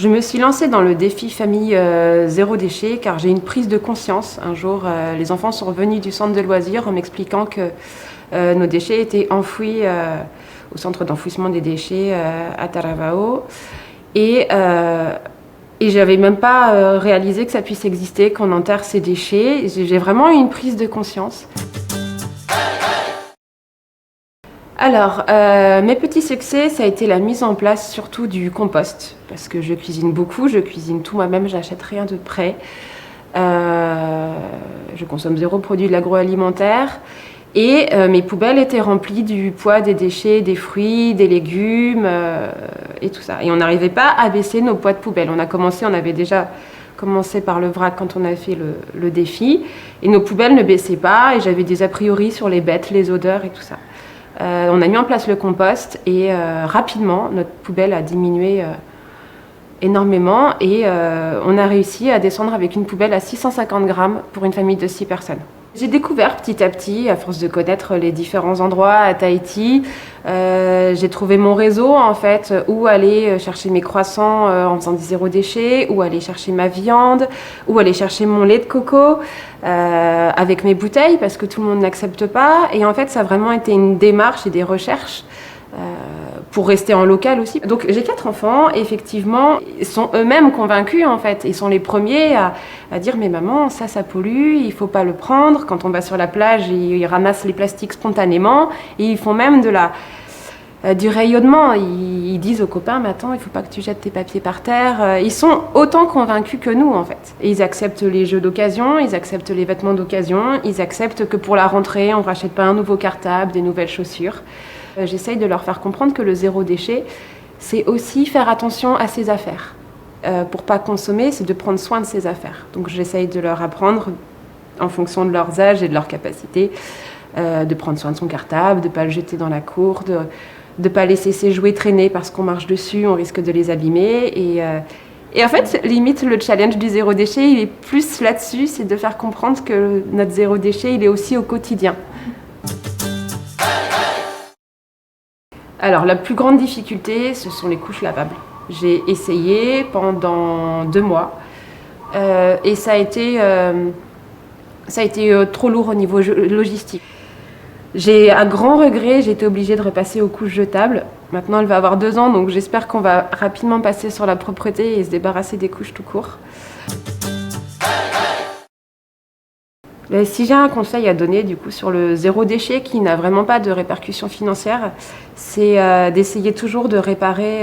Je me suis lancée dans le défi famille zéro déchet car j'ai une prise de conscience. Un jour, les enfants sont revenus du centre de loisirs en m'expliquant que nos déchets étaient enfouis au centre d'enfouissement des déchets à Taravao. Et j'avais même pas réalisé que ça puisse exister, qu'on enterre ces déchets. J'ai vraiment eu une prise de conscience. Alors, mes petits succès, ça a été la mise en place surtout du compost, parce que je cuisine beaucoup, je cuisine tout moi-même, j'achète rien de prêt. Je consomme 0 produit de l'agroalimentaire et mes poubelles étaient remplies du poids des déchets, des fruits, des légumes et tout ça. Et on n'arrivait pas à baisser nos poids de poubelle. On avait déjà commencé par le vrac quand on a fait le défi et nos poubelles ne baissaient pas et j'avais des a priori sur les bêtes, les odeurs et tout ça. On a mis en place le compost et rapidement, notre poubelle a diminué énormément et on a réussi à descendre avec une poubelle à 650 grammes pour une famille de 6 personnes. J'ai découvert petit à petit, à force de connaître les différents endroits à Tahiti, j'ai trouvé mon réseau en fait, où aller chercher mes croissants en faisant du zéro déchet, où aller chercher ma viande, où aller chercher mon lait de coco avec mes bouteilles parce que tout le monde n'accepte pas. Et en fait, ça a vraiment été une démarche et des recherches pour rester en local aussi. Donc j'ai 4 enfants, et effectivement, ils sont eux-mêmes convaincus en fait. Ils sont les premiers à dire mais maman, ça pollue, il faut pas le prendre. Quand on va sur la plage, ils ramassent les plastiques spontanément et ils font même du rayonnement. Ils disent aux copains mais attends, il faut pas que tu jettes tes papiers par terre. Ils sont autant convaincus que nous en fait. Et ils acceptent les jeux d'occasion, ils acceptent les vêtements d'occasion, ils acceptent que pour la rentrée, on rachète pas un nouveau cartable, des nouvelles chaussures. J'essaye de leur faire comprendre que le zéro déchet, c'est aussi faire attention à ses affaires. Pour pas consommer, c'est de prendre soin de ses affaires. Donc j'essaye de leur apprendre, en fonction de leurs âges et de leurs capacités, de prendre soin de son cartable, de ne pas le jeter dans la cour, de ne pas laisser ses jouets traîner parce qu'on marche dessus, on risque de les abîmer. Et en fait, limite, le challenge du zéro déchet, il est plus là-dessus, c'est de faire comprendre que notre zéro déchet, il est aussi au quotidien. Alors, la plus grande difficulté, ce sont les couches lavables. J'ai essayé pendant 2 mois et ça a été trop lourd au niveau logistique. J'ai un grand regret, j'ai été obligée de repasser aux couches jetables. Maintenant, elle va avoir 2 ans, donc j'espère qu'on va rapidement passer sur la propreté et se débarrasser des couches tout court. Si j'ai un conseil à donner du coup sur le zéro déchet qui n'a vraiment pas de répercussions financières, c'est d'essayer toujours de réparer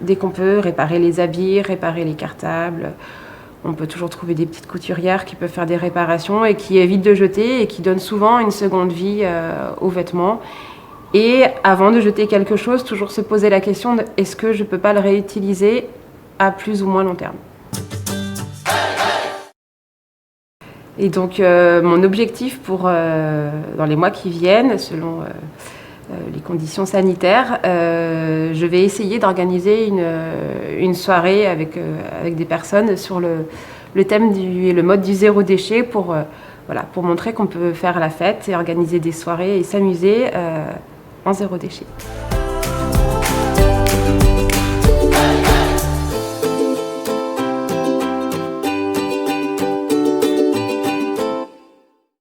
dès qu'on peut, réparer les habits, réparer les cartables. On peut toujours trouver des petites couturières qui peuvent faire des réparations et qui évitent de jeter et qui donnent souvent une seconde vie aux vêtements. Et avant de jeter quelque chose, toujours se poser la question de est-ce que je ne peux pas le réutiliser à plus ou moins long terme. Et donc mon objectif dans les mois qui viennent, selon les conditions sanitaires, je vais essayer d'organiser une soirée avec des personnes sur le thème et le mode du zéro déchet pour montrer qu'on peut faire la fête et organiser des soirées et s'amuser en zéro déchet.